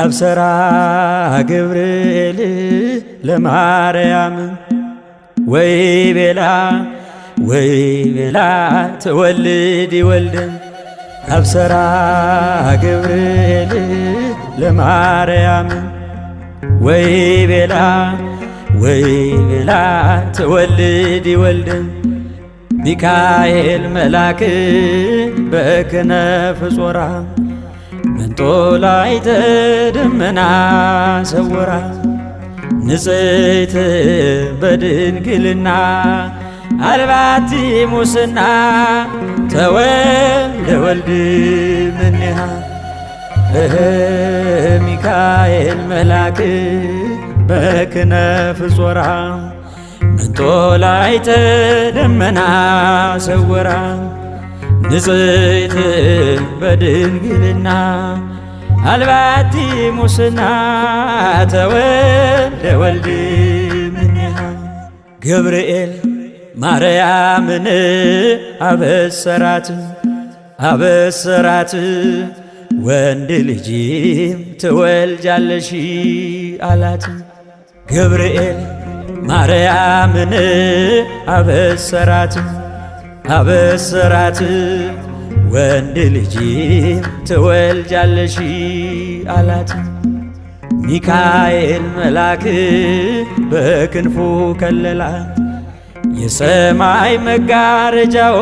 አብሰራ ገብርኤል ለማርያም ወይ ቤላ ትወልድ ወልድን አብሰራ ገብርኤል ለማርያም ወይ ቤላ ትወልድ ወልድን ሚካኤል መልአክ በክነፍ ጾራ መንጦላዕተ ደመና ሰወራ ንጽሕት በድንግልና አልባቲ ሙስና ተወልደ ወልድ እምኔሃ ሚካኤል መልአክ በክነፍ ጾራ መንጦላዕተ ደመና ሰወራ ንጽሕት በድንግልና አልባቲ ሙስና ተወልደ ወልድ እምኔሃ ገብርኤል ማርያምን አበሰራት ወንድ ልጅም ትወልጃለሽ አላት። ገብርኤል ማርያምን አበሰራት ወንድ ልጅም ትወልጃለሽ አላት። ሚካኤል መልአክ በክንፉ ከለላት የሰማይ መጋረጃው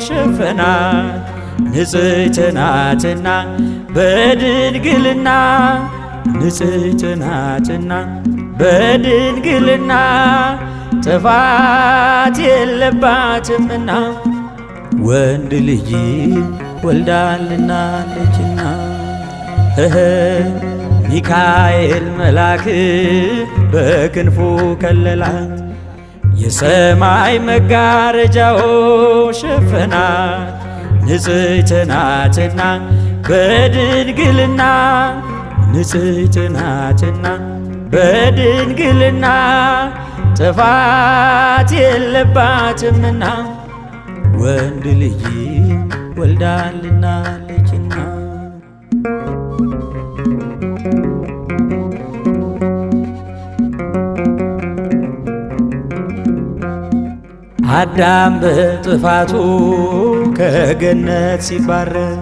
ሸፈናት ንጽሕት ናትና በድንግልና ጥፋት የለባትምና ወንድ ልጅ ወልዳልናለችና ሚካኤል መልአክ በክንፉ ከለላት የሰማይ መጋረጃው ሸፈናት ንጽሕት ናትና በድንግልና ጥፋት የለባትምና ወንድ ልጅ ወልዳልናለችና አዳም በጥፋቱ ከገነት ሲባረር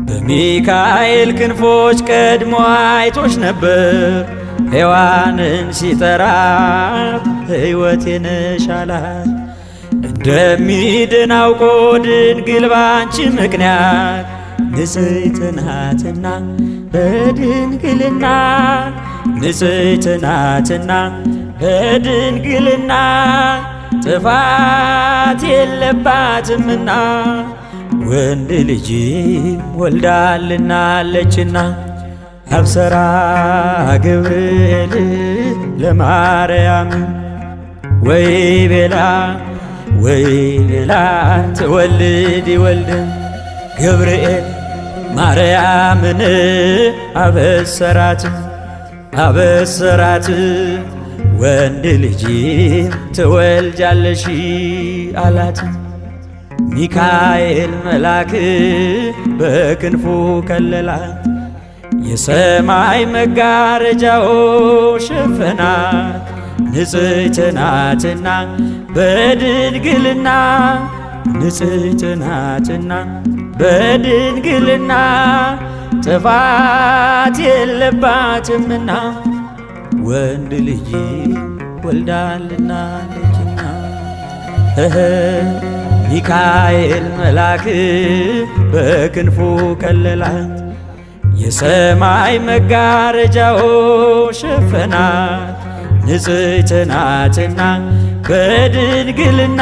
በሚካኤል ክንፎች ቀድሞ አይቶሽ ነበር። ሔዋንን ሲጠራ ሕይወቴ ነሽ አላት። እንደሚድን አውቆ ድንግል ባንቺ ምክንያት ንጽሕት ናትና በድንግልና ጥፋት የለባትምና ወንድ ልጅ ወልዳልናለችና አብሰራ ገብርኤል ለማርያም ወይ ቤላ ትወልድ ወልድን ገብርኤል ማርያምን አበሰራት ወንድ ልጅ ትወልጃለሽ አላት። ሚካኤል መልአክ በክንፉ ከለላት የሰማይ መጋረጃው ሸፈናት ንጽሕት ናትና በድንግልና ጥፋት የለባትምና ወንድ ልጅ ወልዳልናለችና ሚካኤል መልአክ በክንፉ ከለላት የሰማይ መጋረጃው ሸፈናት ንጽሕት ናትና በድንግልና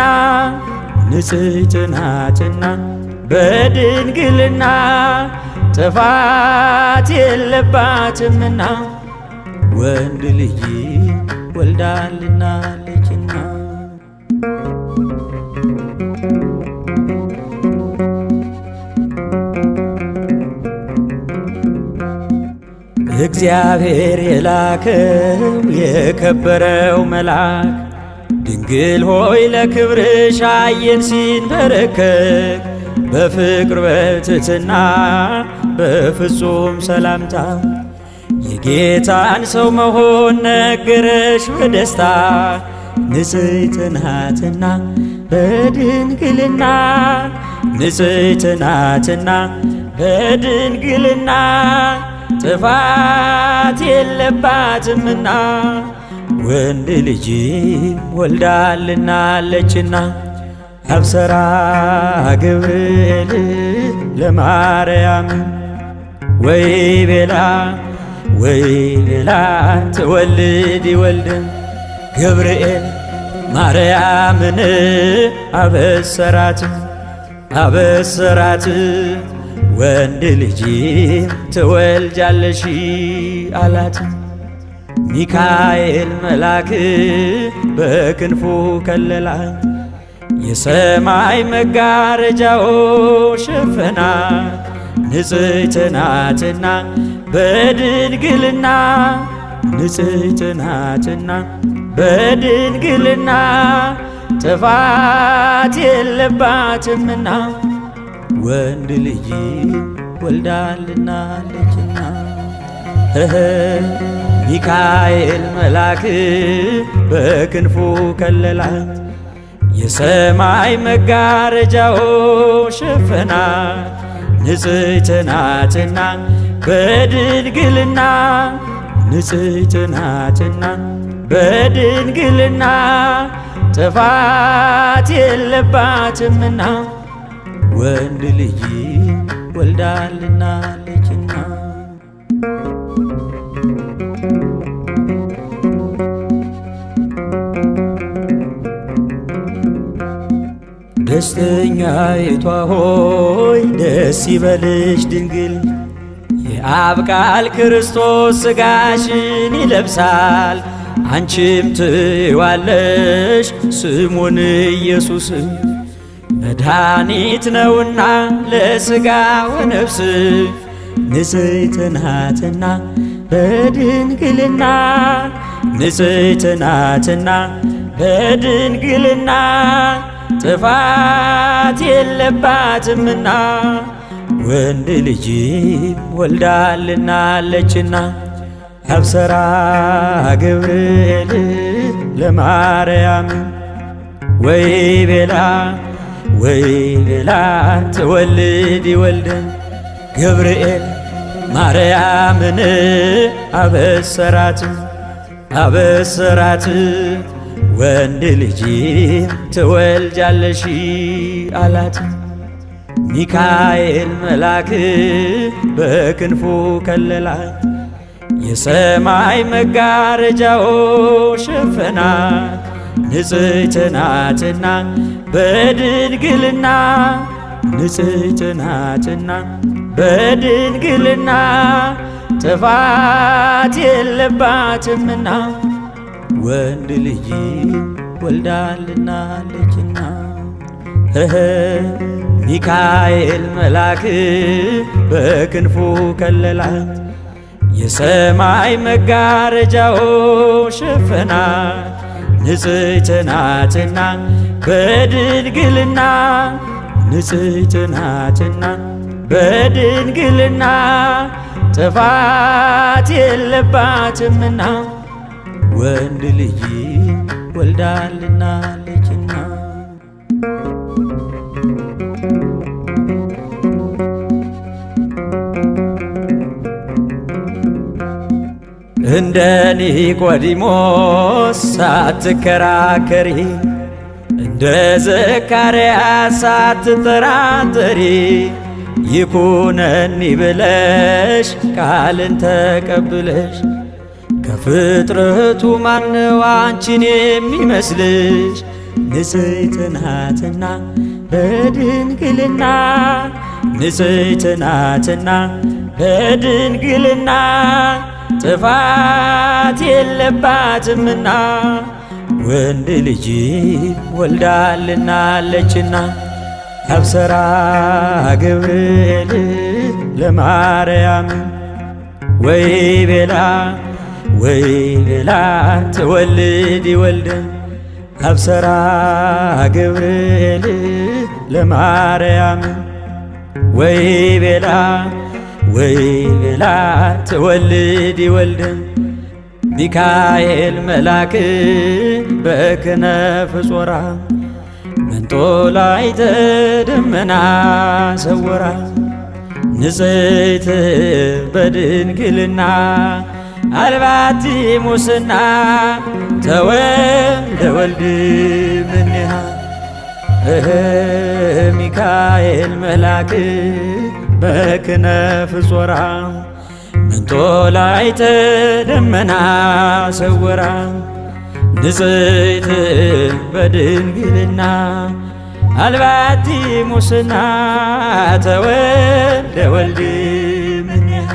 ጥፋት የለባትምና ወንድ ልጅ ወልዳልናለችና። እግዚአብሔር የላከው የከበረው መልአክ ድንግል ሆይ ለክብርሽ አየን ሲንበረከክ በፍቅር በትሕትና በፍጹም ሰላምታ የጌታን ሰው መሆን ነገረሽ በደስታ ንጽሕት ናትና በድንግልና ንጽሕት ናትና በድንግልና ጥፋት የለባትምና ወንድ ልጅ ወልዳልናለችና። አብሰራ ገብርኤል ለማርያም ወይ ቤላ ትወልድ ወልድም ገብርኤል ማርያምን አበሰራት ወንድ ልጅ ትወልጃለሽ አላት። ሚካኤል መልአክ በክንፉ ከለላት የሰማይ መጋረጃው ሸፈናት ንጽሕት ናትና በድንግልና ንጽሕት ናትና በድንግልና ጥፋት የለባትምና ወንድ ልጅ ወልዳልናለችና። ሚካኤል መልአክ በክንፉ ከለላት የሰማይ መጋረጃው ሸፈናት ንጽሕት ናትና በድንግልና ንጽሕት ናትና በድንግልና ጥፋት የለባትምና ወንድ ልጅ ወልዳልናለችና። ደስተኛይቷ ሆይ ደስ ይበልሽ ድንግል የአብ ቃል ክርስቶስ ሥጋሽን ይለብሳል አንቺም ትይዋለሽ ስሙን ኢየሱስ መድኃኒት ነውና ለሥጋ ወነፍስ ንጽሕት ናትና በድንግልና ንጽሕት ናትና በድንግልና ጥፋት የለባትምና ወንድ ልጅ ወልዳልናለችና። አብሰራ ገብርኤል ለማርያም ወይ ቤላ ትወልድ ወልድም ገብርኤል ማርያምን አበሰራት ወንድ ልጅ ትወልጃለሽ አላት። ሚካኤል መልአክ በክንፉ ከለላት የሰማይ መጋረጃው ሸፈናት ንጽሕት ናትና በድንግልና ንጽሕት ናትና በድንግልና ጥፋት የለባትምና ወንድ ልጅ ወልዳልናለችና። ሚካኤል መልአክ በክንፉ ከለላት የሰማይ መጋረጃው ሸፈናት ንጽሕት ናትና በድንግልና ንጽሕት ናትና በድንግልና ጥፋት የለባትምና ወንድ ልጅ ወልዳልናለችና። እንደ ኒቆዲሞስ ሳትከራከሪ እንደ ዘካርያስ ሳትጠራጠሪ ይኩነኒ ብለሽ ቃልን ተቀብለሽ ከፍጥረቱ ማነው አንቺን የሚመስልሽ? ንጽሕት ናትና በድንግልና ንጽሕት ናትና በድንግልና ጥፋት የለባትምና ወንድ ልጅ ወልዳልናለችና። አብሰራ ገብርኤል ለማርያም ወይ ቤላ ትወልድ ይወልድን። አብሰራ ገብርኤል ለማርያም ወይ ቤላ ትወልድ ይወልድን። ሚካኤል መልአክ በክነፍ ጾራ መንጦላዕተ ደመና ሰወራ። ንጽሕት በድንግልና አልባቲ ሙስና ተወልደ ወልድ እምኔሃ። ሚካኤል መልአክ በክነፍ ጾራ መንጦላዕተ ደመና ሰወራ። ንጽሕት በድንግልና አልባቲ ሙስና ተወልደ ወልድ እምኔሃ።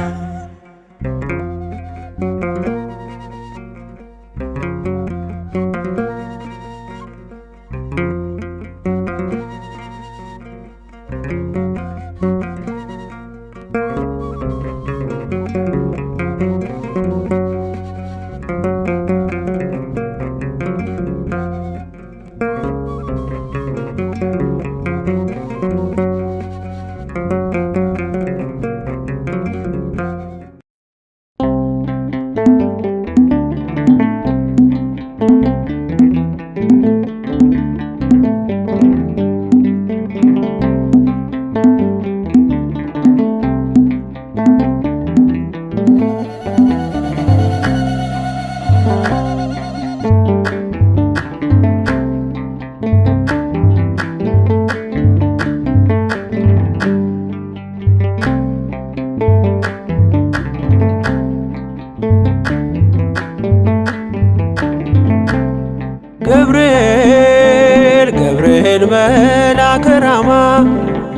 ገብርኤል መልአከ ራማ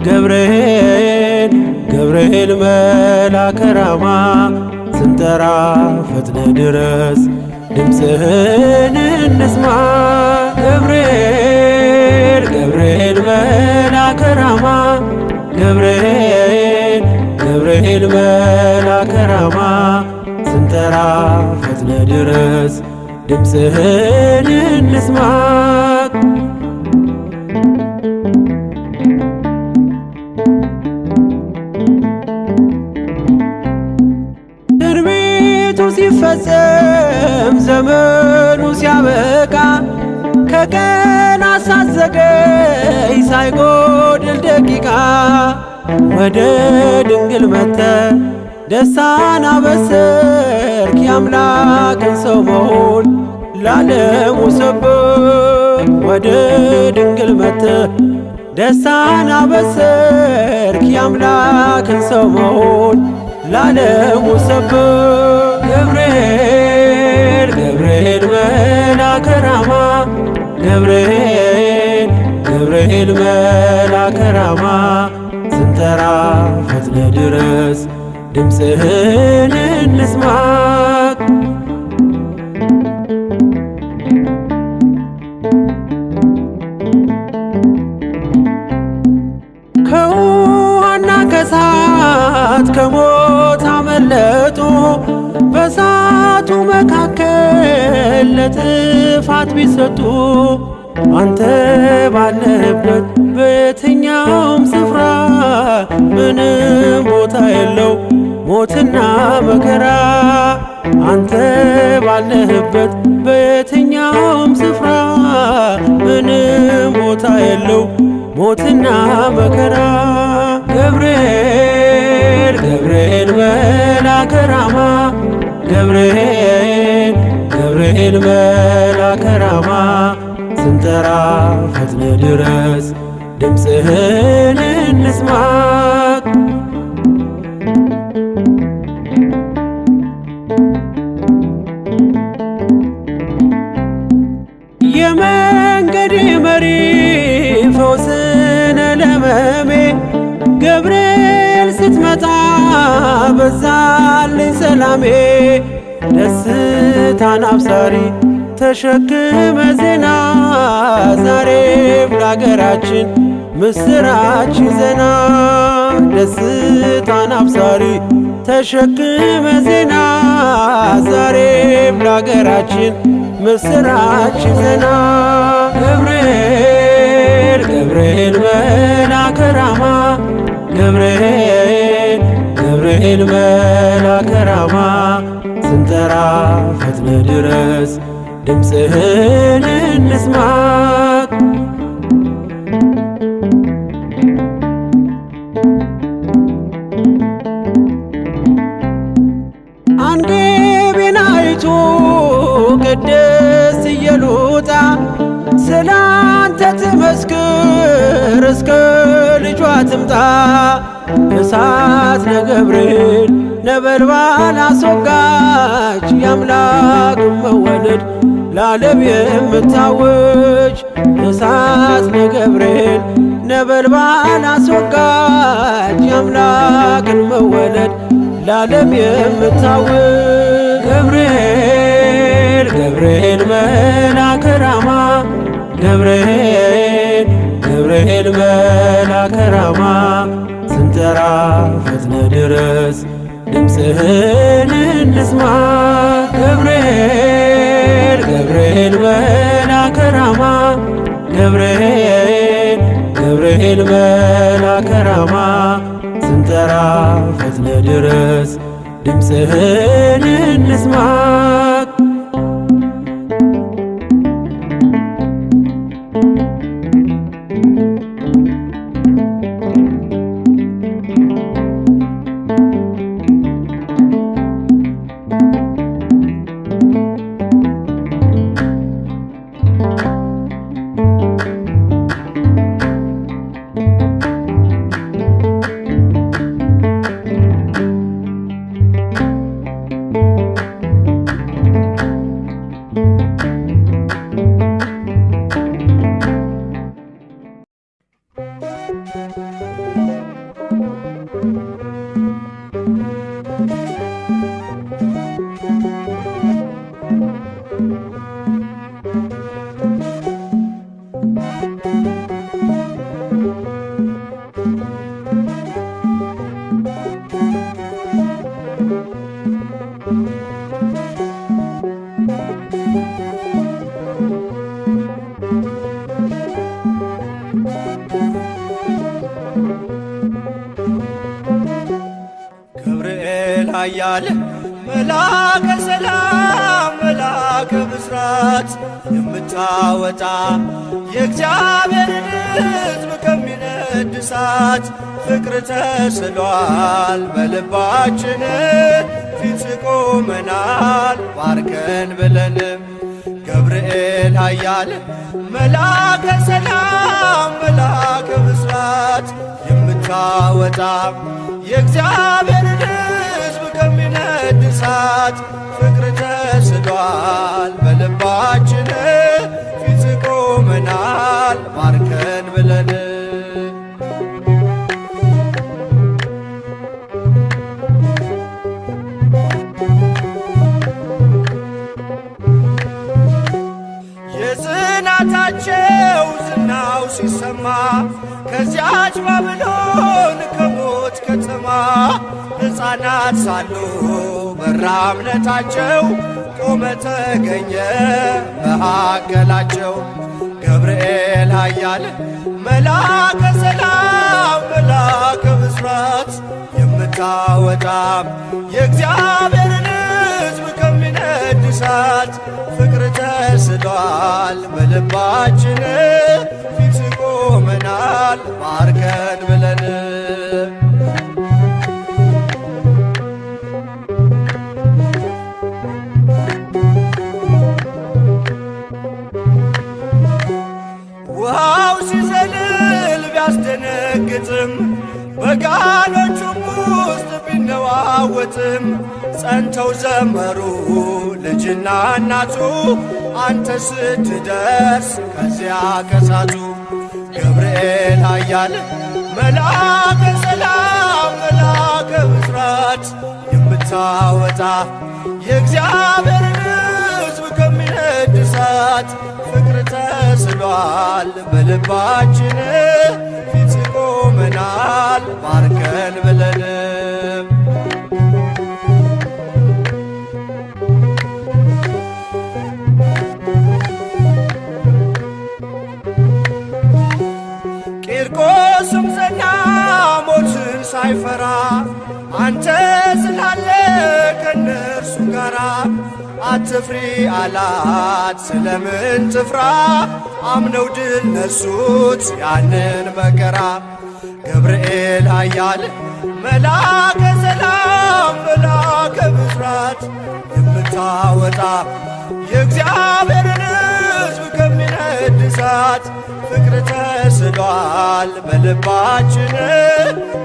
ገብርኤል መልአከ ራማ ስንጠራ ፈጥነ ድረስ ድምፅህን እንስማ። ገብርኤል መልአከ ራማ ገብርኤል መልአከ ራማ ስንጠራ ፈጥነ ድረስ ድምፅህን እንስማ። ትንቢቱ ሲፈጸም ዘመኑ ሲያበቃ ከቀናት ሳትዘገይ ሳይጎድል ደቂቃ ወደ ድንግል መጥተህ ደስታን አበሰርክ። የአምላክን ሰው መሆን ለዓለሙ ሰበክ። ወደ ድንግል መጥተህ ደስታን አበሰርክ። የአምላክን ሰው መሆን ለዓለሙ ሰበክ። ገብርኤል መልአከ ራማ ገብርኤል መልአከ ራማ ስንጠራ ፈጥነ ድረስ ድምፅህን እንስማ። ከውሃና ከእሳት ከሞት አመለጡ በእሳቱ መካከል ለጥፋት ቢሰጡ አንተ ባለህበት በየትኛውም ስፍራ ምንም ቦታ የለው ሞትና መከራ። አንተ ባለህበት በየትኛውም ስፍራ ምንም ቦታ የለው ሞትና መከራ። ገብርኤል መልአከ ራማ ገብርኤል መልአከ ራማ ስንጠራ ፈጥነ ድረስ ድምፅህን እንስማ። የመንገዴ መሪ ፈውስነ ለሕመሜ ገብርኤል ደስታን አብሳሪ ተሸክመ ዜና ዛሬም ለአገራችን ምስራች ይዘና ደስታን አብሳሪ ተሸክመ ዜና ዛሬም ለአገራችን ምስራች ይዘና ገብርኤል ገብርኤል መልአከ ራማ ገብርኤል ገብርኤል መልአከ ራማ ስንጠራ ፈጥነ ድረስ ድምፅህን እንስማ አንገቤን አይቶ ቅድስት ኢየሉጣ ስላንተ ትመስክር እስከ ልጇ ትምጣ እሳት ነገብርኤል ነበልባል አስወጋች የአምላክ መወለድ ለዓለም የምታውጅ እሳት ነገብርኤል ነበልባል አስወጋች የአምላክን መወለድ ለዓለም የምታውጅ ገብርኤል ገብርኤል መልአከ ራማ ገብርኤል ገብርኤል መልአከ ራማ ስንጠራ ፈጥነ ድረስ ድምፅህን እንስማ ገብርኤል ገብርኤል መልአከ ራማ ገብርኤል ገብርኤል መልአከ ራማ ስንጠራ ፈጥነ ድረስ ድምፅህን እንስማ ገብርኤል ኃያል መልአከ ሰላም መልአከ ብስራት የምታወጣ የእግዚአብሔርን ሕዝብ ከሚነድ እሳት ፍቅር ተስሏል በልባችን ፊት ቆመናል ባርከን ብለንም ገብርኤል ኃያል መልአከ ሰላም መልአከ ብስራት የምታወጣ የእግዚአብሔርን ሕዝብ ከሚነድ እሳት ፍቅር ተስሏል በልባችን ፊት ቆመናል ባርከን ብለን የጽናታቸው ዝናው ሲሰማ ከዚያች ባቢሎን ከሞት ከተማ ሕፃናት ሳሉ በራ እምነታቸው ቆመ ተገኘ መሃከላቸው ገብርኤል ኃያል መልአከ ሰላም መልአከ ብስራት የምታወጣ የእግዚአብሔርን ሕዝብ ከሚነድ እሳት ፍቅር ተስሏል በልባችን ፊት ቆመናል ባርከን ብለን ውሃው ሲዘልል ቢያስደነግጥም በጋኖቹም ውስጥ ቢነዋወጥም ጸንተው ዘመሩ ልጅና እናቱ አንተ ስትደርስ ከዚያ ከሳቱ ገብርኤል ኃያል መልአከ ሰላም መልአከ ብስራት የምታወጣ የእግዚአብሔርን ሕዝብ ከሚነድ እሳት ፍቅር ተስሏል በልባችን ፊት ቆመናል ባርከን ብለን ቂርቆስም ጸና ሞትን ሳይፈራ አንተ ስላለ ከነርሱ ጋራ አትፍሪ አላት ስለምን ትፍራ አምነው ድል ነሱት ያንን መከራ ገብርኤል ኃያል መላከ ሰላም መላከ ብስራት የምታወጣ የእግዚአብሔርን ሕዝብ ከሚነድ እሳት ፍቅር ተስሏል በልባችን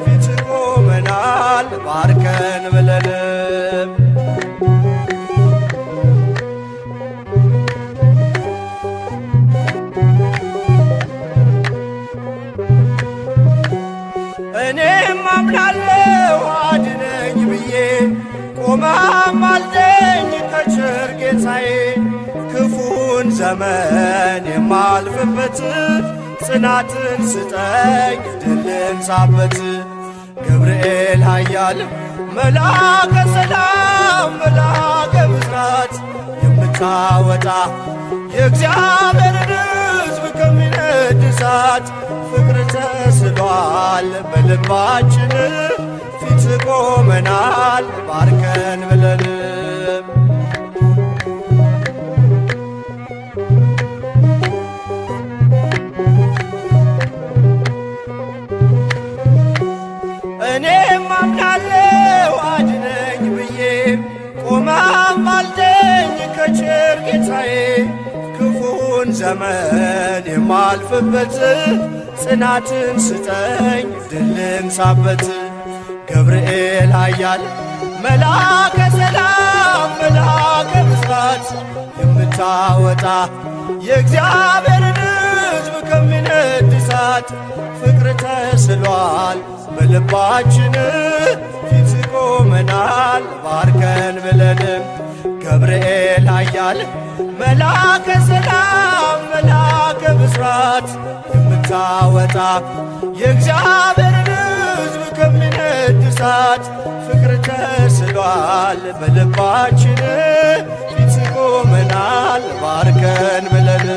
ፊት ቆመናል ባርከን ብለን እኔም አምናለሁ አድነኝ ብዬ ቆመህ አልደኝ ከቸር ጌታዬ ክፉን ዘመን የማልፍበት ጽናትን ስጠኝ ድልን ሳበት ገብርኤል ኃያል መላከ ሰላም መላከ ብስራት የምታወጣ የእግዚአብሔርን ሕዝብ ከሚነድ እሳት ፍቅር ተስሏል በልባችን ፊት ቆመናል ባርከን ብለን እኔም አምናለሁ አድነኝ ብዬ ቆመህ አልደኝ ከቸር ጌታዬ ክፉን ዘመን የማልፍበት ጽናትን ስጠኝ ድልን ሳበት ገብርኤል ኃያል መላከ ሰላም መላከ ብስራት የምታወጣ የእግዚአብሔርን ሕዝብ ከሚነድ እሳት ፍቅር ተስሏል በልባችን ፊት ቆመናል ባርከን ብለን ገብርኤል ኃያል መላከ ሰላም መላከ ብስራት የምታወጣ የእግዚአብሔርን ሕዝብ ከሚነድ እሳት ፍቅር ተስሏል በልባችን ፊት ቆመናል ባርከን ብለን